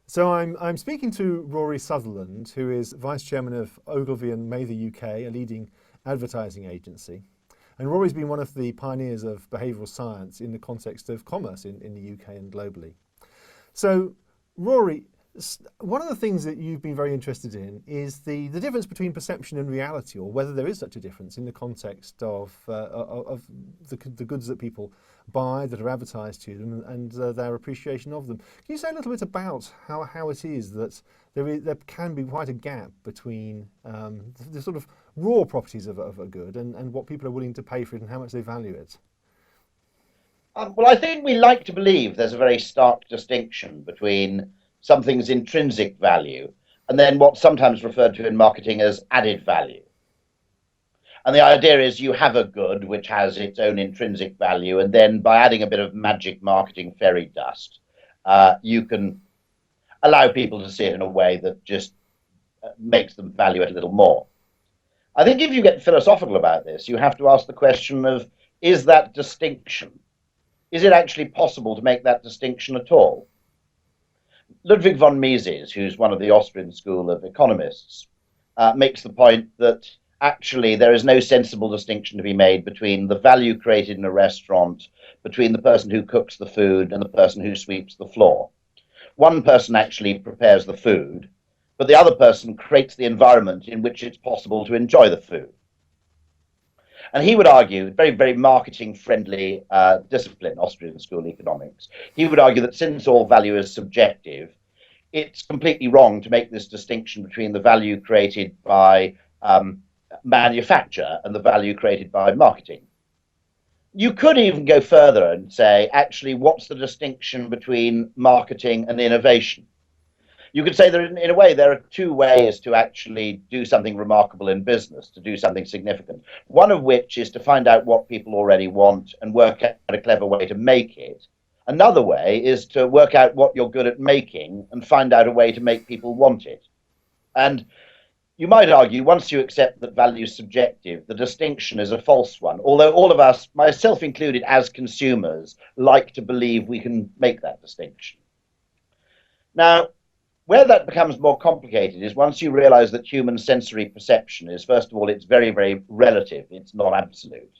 So I'm speaking to Rory Sutherland, who is Vice Chairman of Ogilvy and Mather UK, a leading advertising agency. And Rory's been one of the pioneers of behavioural science in the context of commerce in the UK and globally. So, Rory, one of the things that you've been very interested in is the difference between perception and reality, or whether there is such a difference in the context of the goods that people buy that are advertised to them and their appreciation of them. Can you say a little bit about how it is that there can be quite a gap between the sort of raw properties of a good and what people are willing to pay for it and how much they value it? Well, I think we like to believe there's a very stark distinction between something's intrinsic value and then what's sometimes referred to in marketing as added value. And the idea is you have a good which has its own intrinsic value, and then by adding a bit of magic marketing fairy dust, you can allow people to see it in a way that just makes them value it a little more. I think if you get philosophical about this, you have to ask the question of, is that distinction? Is it actually possible to make that distinction at all? Ludwig von Mises, who's one of the Austrian school of economists, makes the point that actually there is no sensible distinction to be made between the value created in a restaurant, between the person who cooks the food and the person who sweeps the floor. One person actually prepares the food, but the other person creates the environment in which it's possible to enjoy the food. And he would argue, very, very marketing friendly discipline, Austrian school economics, he would argue that since all value is subjective, it's completely wrong to make this distinction between the value created by manufacture and the value created by marketing. You could even go further and say, actually, what's the distinction between marketing and innovation? You could say that in a way there are two ways to actually do something remarkable in business, to do something significant. One of which is to find out what people already want and work out a clever way to make it. Another way is to work out what you're good at making and find out a way to make people want it. And you might argue, once you accept that value is subjective, the distinction is a false one. Although all of us, myself included, as consumers, like to believe we can make that distinction. Now, where that becomes more complicated is once you realize that human sensory perception is, first of all, it's very, very relative. It's not absolute.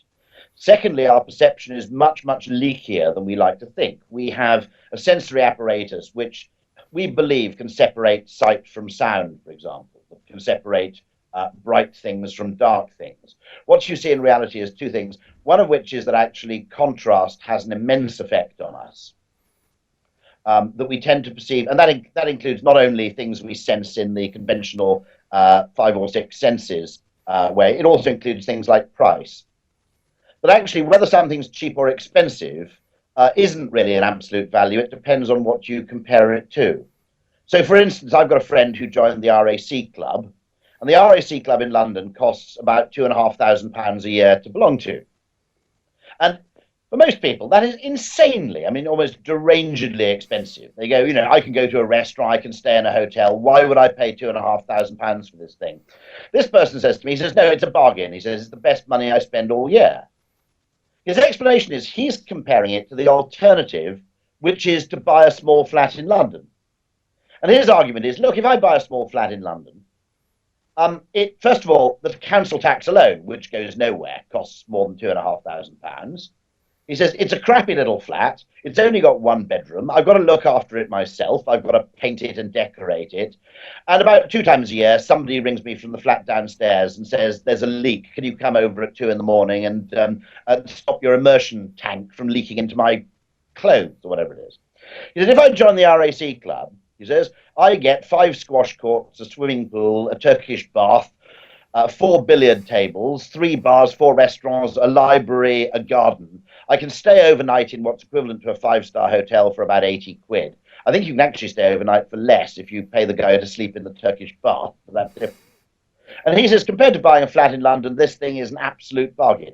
Secondly, our perception is much, much leakier than we like to think. We have a sensory apparatus which we believe can separate sight from sound, for example, that can separate bright things from dark things. What you see in reality is two things, one of which is that actually contrast has an immense effect on us. That we tend to perceive, and that includes not only things we sense in the conventional five or six senses way, it also includes things like price. But actually, whether something's cheap or expensive isn't really an absolute value. It depends on what you compare it to. So, for instance, I've got a friend who joined the RAC Club, and the RAC Club in London costs about £2,500 a year to belong to. And for most people, that is insanely, I mean, almost derangedly expensive. They go, I can go to a restaurant, I can stay in a hotel. Why would I pay £2,500 for this thing? This person says to me, he says, no, it's a bargain. He says, it's the best money I spend all year. His explanation is he's comparing it to the alternative, which is to buy a small flat in London. And his argument is, look, if I buy a small flat in London, first of all, the council tax alone, which goes nowhere, costs more than £2,500. He says, it's a crappy little flat. It's only got one bedroom. I've got to look after it myself. I've got to paint it and decorate it. And about 2 times a year, somebody rings me from the flat downstairs and says, there's a leak. Can you come over at 2 a.m. and stop your immersion tank from leaking into my clothes or whatever it is? He said, if I join the RAC Club, he says, I get 5 squash courts, a swimming pool, a Turkish bath, 4 billiard tables, 3 bars, 4 restaurants, a library, a garden. I can stay overnight in what's equivalent to a 5-star hotel for about 80 quid. I think you can actually stay overnight for less if you pay the guy to sleep in the Turkish bath. That's different. And he says, compared to buying a flat in London, this thing is an absolute bargain.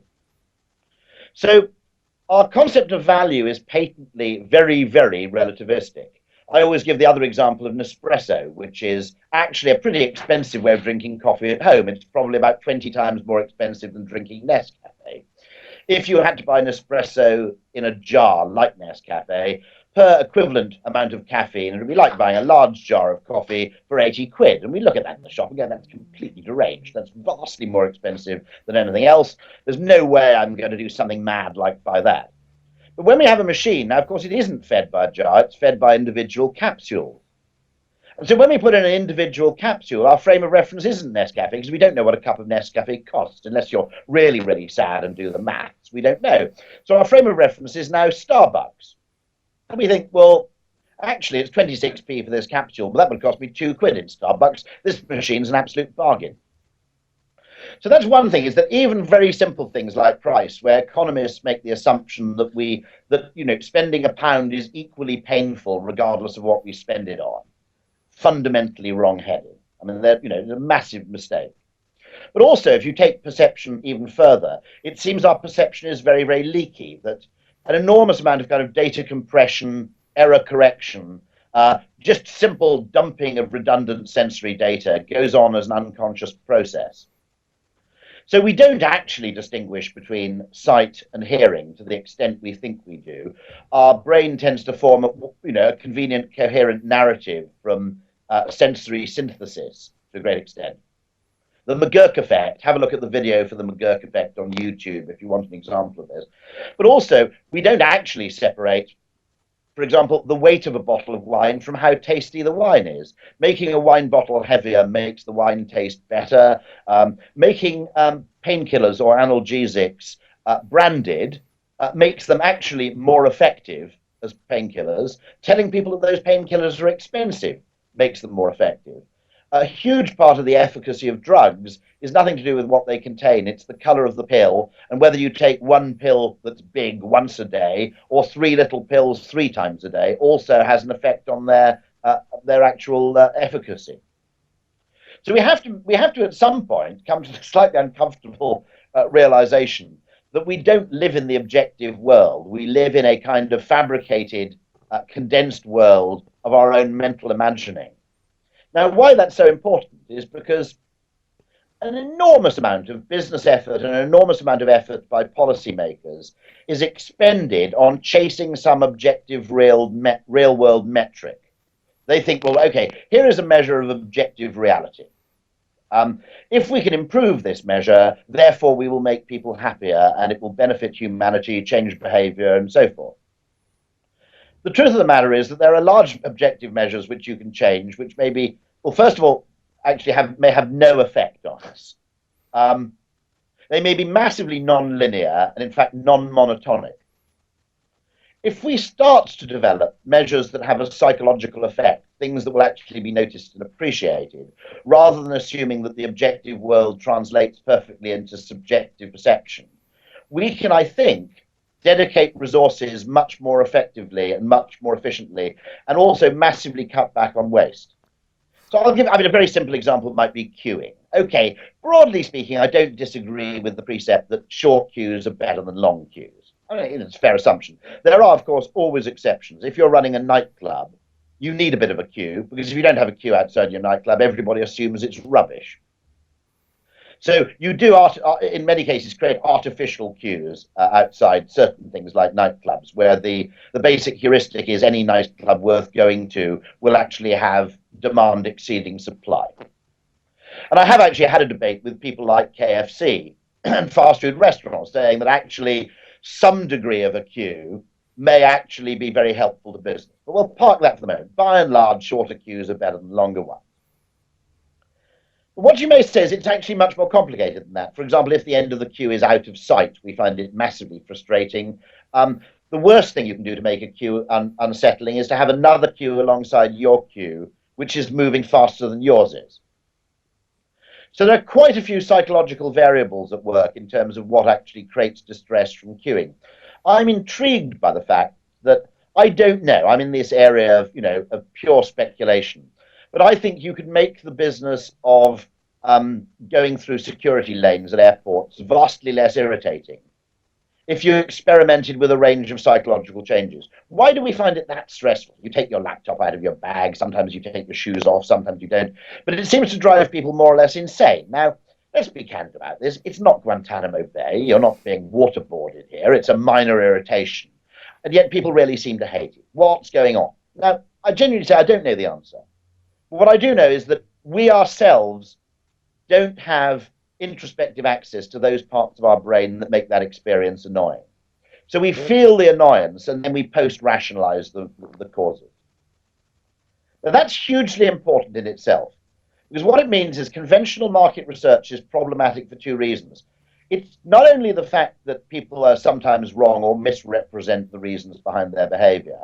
So our concept of value is patently very, very relativistic. I always give the other example of Nespresso, which is actually a pretty expensive way of drinking coffee at home. It's probably about 20 times more expensive than drinking Nescafe. If you had to buy Nespresso in a jar like Nescafe, per equivalent amount of caffeine. It would be like buying a large jar of coffee for 80 quid. And we look at that in the shop and go, that's completely deranged. That's vastly more expensive than anything else. There's no way I'm going to do something mad like buy that. But when we have a machine, now, of course, it isn't fed by a jar, it's fed by individual capsules. And so when we put in an individual capsule, our frame of reference isn't Nescafe, because we don't know what a cup of Nescafe costs, unless you're really, really sad and do the maths. We don't know. So our frame of reference is now Starbucks. And we think, well, actually, it's 26p for this capsule, but that would cost me 2 quid in Starbucks. This machine's an absolute bargain. So that's one thing, is that even very simple things like price, where economists make the assumption that spending £1 is equally painful regardless of what we spend it on, fundamentally wrong-headed. I mean, it's a massive mistake. But also, if you take perception even further, it seems our perception is very, very leaky, that an enormous amount of kind of data compression, error correction, just simple dumping of redundant sensory data goes on as an unconscious process. So we don't actually distinguish between sight and hearing to the extent we think we do. Our brain tends to form a convenient, coherent narrative from sensory synthesis to a great extent. The McGurk effect, have a look at the video for the McGurk effect on YouTube if you want an example of this. But also, we don't actually separate, for example, the weight of a bottle of wine from how tasty the wine is. Making a wine bottle heavier makes the wine taste better. Making painkillers or analgesics branded makes them actually more effective as painkillers. Telling people that those painkillers are expensive makes them more effective. A huge part of the efficacy of drugs is nothing to do with what they contain. It's the color of the pill, and whether you take one pill that's big once a day or 3 little pills 3 times a day also has an effect on their actual efficacy. So we have to at some point come to the slightly uncomfortable realization that we don't live in the objective world. We live in a kind of fabricated, condensed world of our own mental imagining. Now, why that's so important is because an enormous amount of business effort and an enormous amount of effort by policymakers is expended on chasing some objective real-world metric. They think, well, okay, here is a measure of objective reality. If we can improve this measure, therefore we will make people happier and it will benefit humanity, change behavior, and so forth. The truth of the matter is that there are large objective measures which you can change, which may well, first of all, actually may have no effect on us. They may be massively non-linear and, in fact, non-monotonic. If we start to develop measures that have a psychological effect, things that will actually be noticed and appreciated, rather than assuming that the objective world translates perfectly into subjective perception, we can, I think, dedicate resources much more effectively and much more efficiently, and also massively cut back on waste. So a very simple example might be queuing. Okay, broadly speaking, I don't disagree with the precept that short queues are better than long queues. I mean, it's a fair assumption. There are, of course, always exceptions. If you're running a nightclub, you need a bit of a queue, because if you don't have a queue outside your nightclub, everybody assumes it's rubbish. So you do, in many cases, create artificial queues outside certain things like nightclubs, where the basic heuristic is any nightclub worth going to will actually have demand exceeding supply. And I have actually had a debate with people like KFC and fast food restaurants saying that actually some degree of a queue may actually be very helpful to business. But we'll park that for the moment. By and large, shorter queues are better than longer ones. What you may say is it's actually much more complicated than that. For example, if the end of the queue is out of sight, we find it massively frustrating. The worst thing you can do to make a queue unsettling is to have another queue alongside your queue, which is moving faster than yours is. So there are quite a few psychological variables at work in terms of what actually creates distress from queuing. I'm intrigued by the fact that I don't know. I'm in this area of pure speculation. But I think you could make the business of going through security lanes at airports vastly less irritating if you experimented with a range of psychological changes. Why do we find it that stressful? You take your laptop out of your bag, sometimes you take your shoes off, sometimes you don't. But it seems to drive people more or less insane. Now, let's be candid about this. It's not Guantanamo Bay. You're not being waterboarded here. It's a minor irritation. and yet people really seem to hate it. What's going on? Now, I genuinely say I don't know the answer. But what I do know is that we ourselves don't have introspective access to those parts of our brain that make that experience annoying. So we feel the annoyance and then we post-rationalize the causes. Now, that's hugely important in itself, because what it means is conventional market research is problematic for two reasons. It's not only the fact that people are sometimes wrong or misrepresent the reasons behind their behavior,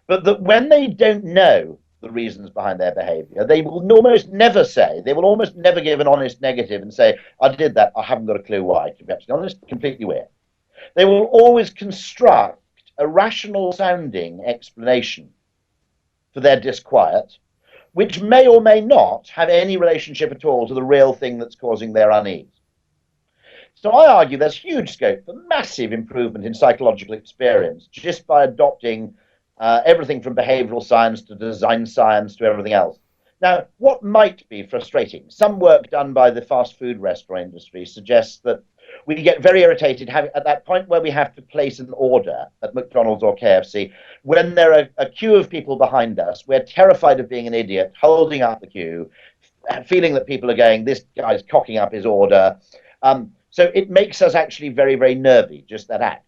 but that when they don't know the reasons behind their behavior, they will almost never say, they will almost never give an honest negative and say, I did that, I haven't got a clue why. To be absolutely honest, completely weird. They will always construct a rational sounding explanation for their disquiet, which may or may not have any relationship at all to the real thing that's causing their unease. So I argue there's huge scope for massive improvement in psychological experience just by adopting everything from behavioral science to design science to everything else. Now, what might be frustrating, some work done by the fast food restaurant industry suggests that we get very irritated at that point where we have to place an order at McDonald's or KFC. When there are a queue of people behind us, we're terrified of being an idiot, holding up the queue, feeling that people are going, this guy's cocking up his order. So it makes us actually very, very nervy, just that act.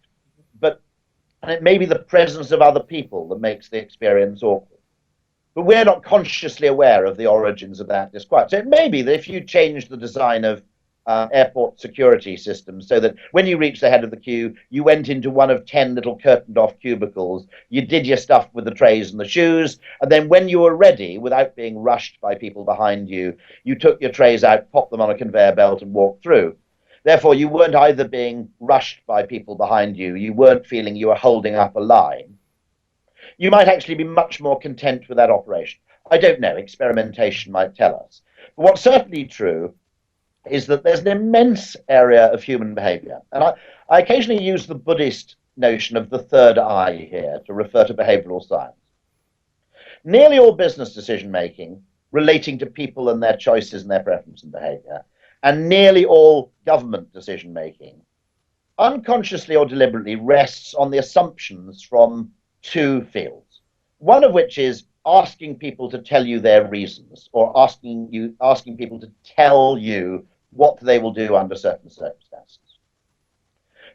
And it may be the presence of other people that makes the experience awkward. But we're not consciously aware of the origins of that disquiet. So it may be that if you change the design of airport security systems so that when you reach the head of the queue, you went into one of 10 little curtained off cubicles, you did your stuff with the trays and the shoes, and then when you were ready, without being rushed by people behind you, you took your trays out, popped them on a conveyor belt and walked through. Therefore, you weren't either being rushed by people behind you, you weren't feeling you were holding up a line. You might actually be much more content with that operation. I don't know, experimentation might tell us. But what's certainly true is that there's an immense area of human behavior. And I occasionally use the Buddhist notion of the third eye here to refer to behavioral science. Nearly all business decision making relating to people and their choices and their preference and behavior, and nearly all government decision making, unconsciously or deliberately, rests on the assumptions from two fields. One of which is asking people to tell you their reasons, or asking people to tell you what they will do under certain circumstances.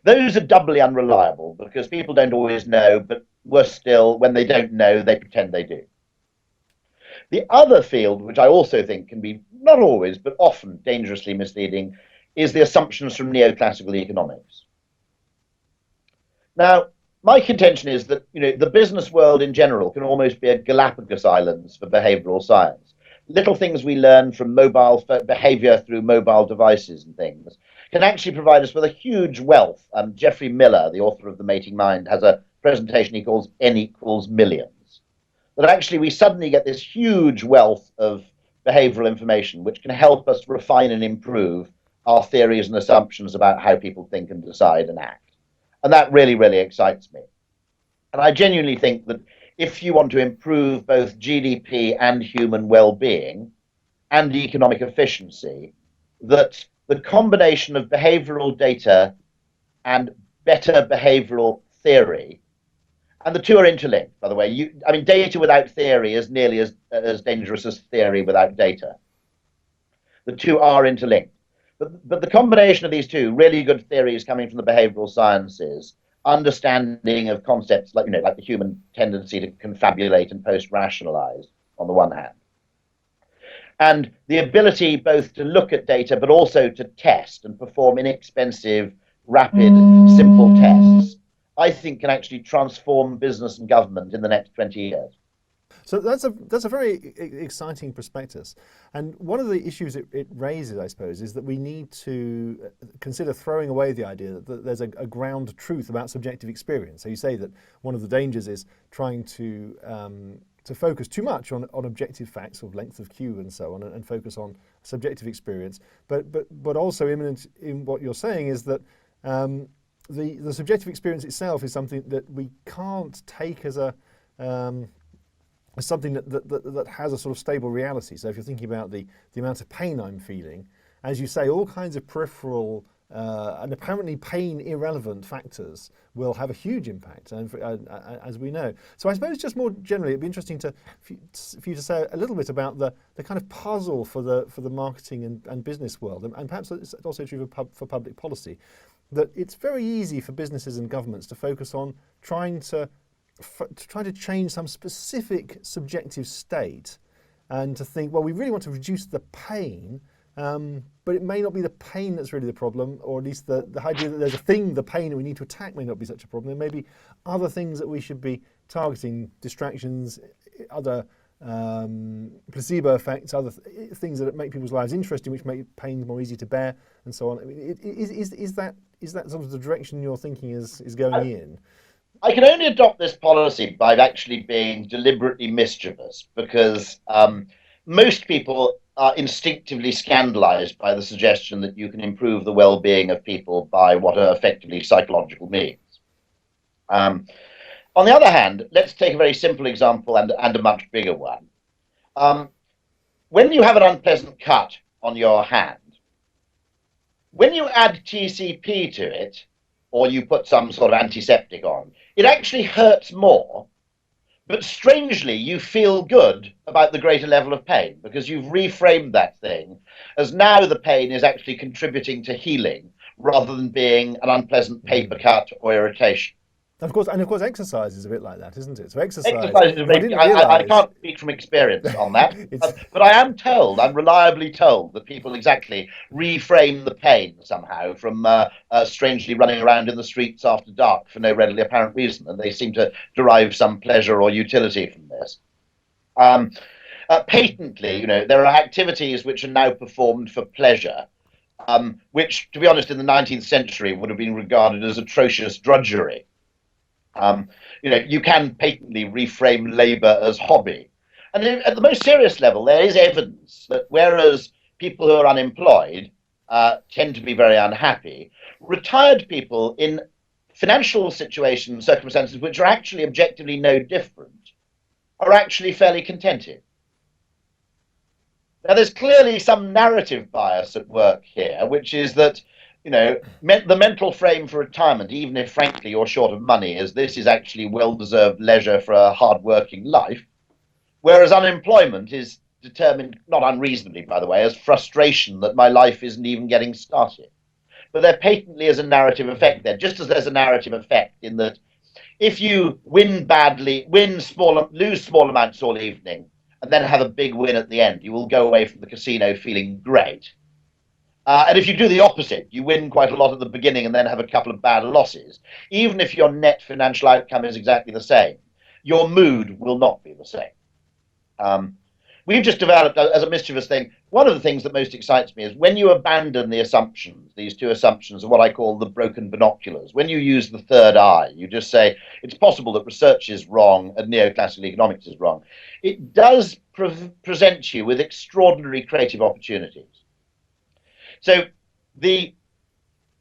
Those are doubly unreliable because people don't always know, but worse still, when they don't know, they pretend they do. The other field, which I also think can be not always, but often dangerously misleading, is the assumptions from neoclassical economics. Now, my contention is that the business world in general can almost be a Galapagos Islands for behavioral science. Little things we learn from mobile behavior through mobile devices and things can actually provide us with a huge wealth. Geoffrey Miller, the author of The Mating Mind, has a presentation he calls N equals millions. That actually we suddenly get this huge wealth of behavioral information which can help us refine and improve our theories and assumptions about how people think and decide and act. And that really, really excites me. And I genuinely think that if you want to improve both GDP and human well-being and economic efficiency, that the combination of behavioral data and better behavioral theory, and the two are interlinked, by the way. Data without theory is nearly as dangerous as theory without data. The two are interlinked. But the combination of these two, really good theories coming from the behavioral sciences, understanding of concepts like the human tendency to confabulate and post-rationalize on the one hand, and the ability both to look at data but also to test and perform inexpensive, rapid, simple tests, I think can actually transform business and government in the next 20 years. So that's a very exciting prospectus. And one of the issues it raises, I suppose, is that we need to consider throwing away the idea that there's a ground truth about subjective experience. So you say that one of the dangers is trying to focus too much on objective facts of length of queue and so on, and focus on subjective experience. But also imminent in what you're saying is that the subjective experience itself is something that we can't take as something that has a sort of stable reality. So if you're thinking about the amount of pain I'm feeling, as you say, all kinds of peripheral and apparently pain irrelevant factors will have a huge impact, and as we know. So I suppose just more generally, it'd be interesting for you to say a little bit about the kind of puzzle for the marketing and business world, and perhaps it's also true for public policy, that it's very easy for businesses and governments to focus on trying to change some specific subjective state, and to think, well, we really want to reduce the pain. But it may not be the pain that's really the problem, or at least the idea that there's a thing, the pain that we need to attack may not be such a problem. There may be other things that we should be targeting, distractions, other placebo effects, other things that make people's lives interesting, which make pain more easy to bear, and so on. I mean, is that sort of the direction you're thinking is going in? I can only adopt this policy by actually being deliberately mischievous, because most people are instinctively scandalized by the suggestion that you can improve the well-being of people by what are effectively psychological means. On the other hand, let's take a very simple example and a much bigger one. When you have an unpleasant cut on your hand, when you add TCP to it, or you put some sort of antiseptic on, it actually hurts more. But strangely, you feel good about the greater level of pain, because you've reframed that thing as now the pain is actually contributing to healing rather than being an unpleasant paper cut or irritation. Of course, exercise is a bit like that, isn't it? So exercise is very, I can't speak from experience on that, but I am told, I'm reliably told, that people exactly reframe the pain somehow from strangely running around in the streets after dark for no readily apparent reason, and they seem to derive some pleasure or utility from this. Patently, there are activities which are now performed for pleasure, which, to be honest, in the 19th century would have been regarded as atrocious drudgery. You can patently reframe labour as hobby. And at the most serious level, there is evidence that whereas people who are unemployed tend to be very unhappy, retired people in financial situations, circumstances which are actually objectively no different, are actually fairly contented. Now, there's clearly some narrative bias at work here, which is that the mental frame for retirement, even if frankly you're short of money, is this is actually well-deserved leisure for a hard-working life, whereas unemployment is determined, not unreasonably by the way, as frustration that my life isn't even getting started. But there patently is a narrative effect there, just as there's a narrative effect in that if you win badly, lose small amounts all evening, and then have a big win at the end, you will go away from the casino feeling great. And if you do the opposite, you win quite a lot at the beginning and then have a couple of bad losses, even if your net financial outcome is exactly the same, your mood will not be the same. We've just developed, as a mischievous thing, one of the things that most excites me is when you abandon the assumptions, these two assumptions are what I call the broken binoculars. When you use the third eye, you just say, it's possible that research is wrong and neoclassical economics is wrong. It does present you with extraordinary creative opportunities. So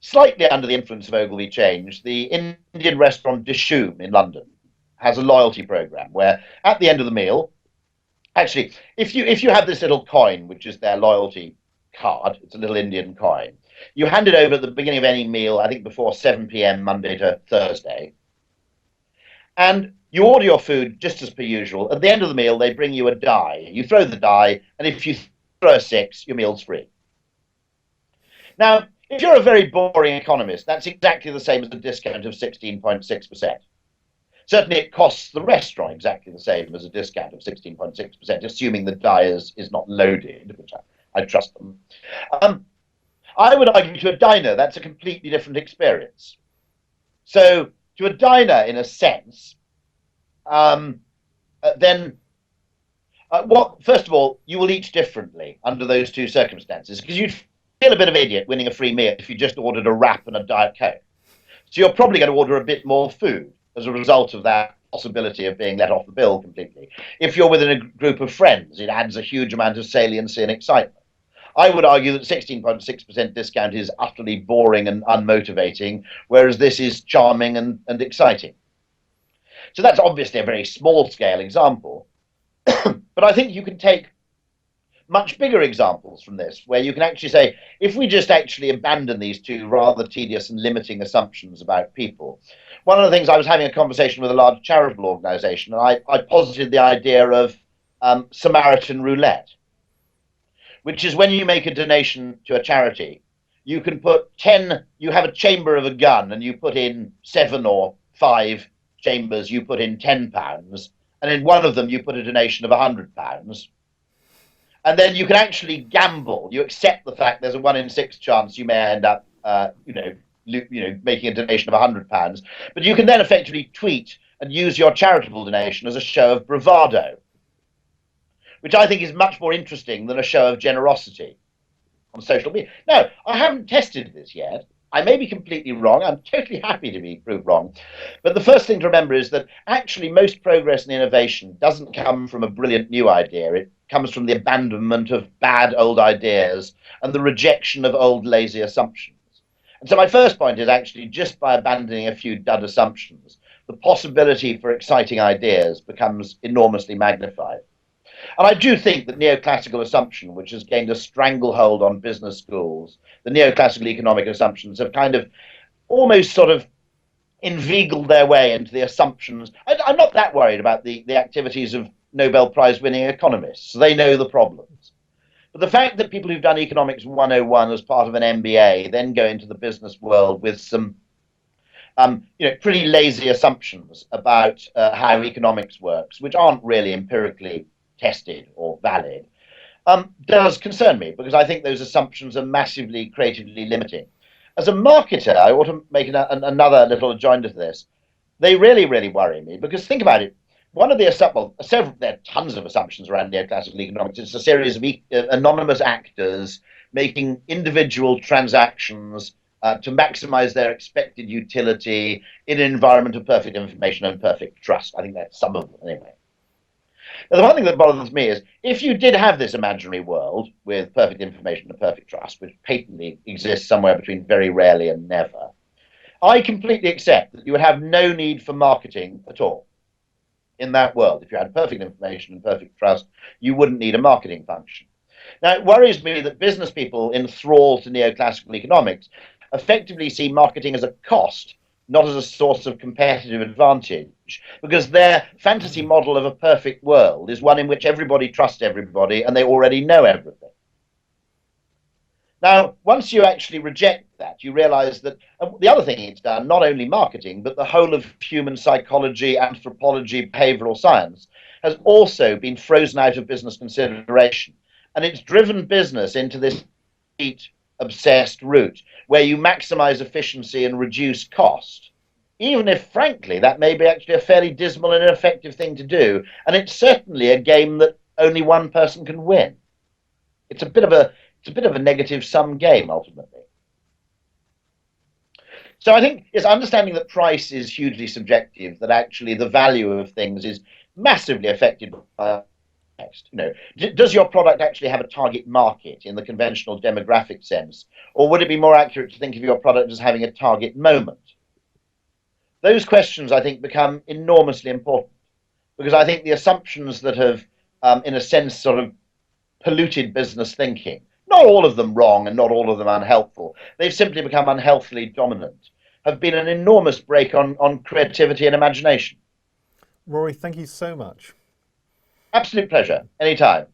slightly under the influence of Ogilvy change, the Indian restaurant Dishoom in London has a loyalty program where at the end of the meal, actually, if you have this little coin, which is their loyalty card, it's a little Indian coin, you hand it over at the beginning of any meal, I think before 7 p.m. Monday to Thursday, and you order your food just as per usual. At the end of the meal, they bring you a die. You throw the die, and if you throw a 6, your meal's free. Now, if you're a very boring economist, that's exactly the same as a discount of 16.6%. Certainly, it costs the restaurant exactly the same as a discount of 16.6%, assuming the die is not loaded, which I trust them. I would argue to a diner, that's a completely different experience. So, to a diner, in a sense, first of all, you will eat differently under those two circumstances, because you'd feel a bit of an idiot winning a free meal if you just ordered a wrap and a Diet Coke. So you're probably going to order a bit more food as a result of that possibility of being let off the bill completely. If you're within a group of friends, it adds a huge amount of saliency and excitement. I would argue that 16.6% discount is utterly boring and unmotivating, whereas this is charming and exciting. So that's obviously a very small scale example. But I think you can take much bigger examples from this, where you can actually say, if we just actually abandon these two rather tedious and limiting assumptions about people. One of the things, I was having a conversation with a large charitable organization, and I posited the idea of Samaritan roulette, which is when you make a donation to a charity, you can put 10, you have a chamber of a gun and you put in 7 or 5 chambers, you put in £10, and in one of them you put a donation of £100. And then you can actually gamble. You accept the fact there's a 1 in 6 chance you may end up, making a donation of £100. But you can then effectively tweet and use your charitable donation as a show of bravado, which I think is much more interesting than a show of generosity on social media. Now, I haven't tested this yet. I may be completely wrong. I'm totally happy to be proved wrong. But the first thing to remember is that actually most progress and innovation doesn't come from a brilliant new idea. It comes from the abandonment of bad old ideas and the rejection of old lazy assumptions. And so my first point is actually just by abandoning a few dud assumptions, the possibility for exciting ideas becomes enormously magnified. And I do think that neoclassical assumption, which has gained a stranglehold on business schools, the neoclassical economic assumptions have kind of almost sort of inveigled their way into the assumptions. I'm not that worried about the activities of Nobel Prize winning economists. They know the problems. But the fact that people who've done Economics 101 as part of an MBA then go into the business world with some pretty lazy assumptions about how economics works, which aren't really empirically tested or valid, does concern me, because I think those assumptions are massively creatively limiting. As a marketer, I ought to make another little adjoinder to this. They really, really worry me, because think about it. One of the there are tons of assumptions around neoclassical economics. It's a series of anonymous actors making individual transactions to maximize their expected utility in an environment of perfect information and perfect trust. I think that's some of them anyway. Now, the one thing that bothers me is if you did have this imaginary world with perfect information and perfect trust, which patently exists somewhere between very rarely and never, I completely accept that you would have no need for marketing at all in that world. If you had perfect information and perfect trust, you wouldn't need a marketing function. Now, it worries me that business people enthralled to neoclassical economics effectively see marketing as a cost, not as a source of competitive advantage, because their fantasy model of a perfect world is one in which everybody trusts everybody and they already know everything. Now, once you actually reject that, you realize that the other thing it's done, not only marketing, but the whole of human psychology, anthropology, behavioral science, has also been frozen out of business consideration. And it's driven business into this obsessed route where you maximize efficiency and reduce cost, even if, frankly, that may be actually a fairly dismal and ineffective thing to do. And it's certainly a game that only one person can win. It's a bit of a negative sum game, ultimately. So I think it's understanding that price is hugely subjective, that actually the value of things is massively affected by context. Does your product actually have a target market in the conventional demographic sense, or would it be more accurate to think of your product as having a target moment? Those questions, I think, become enormously important, because I think the assumptions that have, in a sense, sort of polluted business thinking, not all of them wrong and not all of them unhelpful, they've simply become unhealthily dominant, have been an enormous brake on creativity and imagination. Rory, thank you so much. Absolute pleasure. Anytime.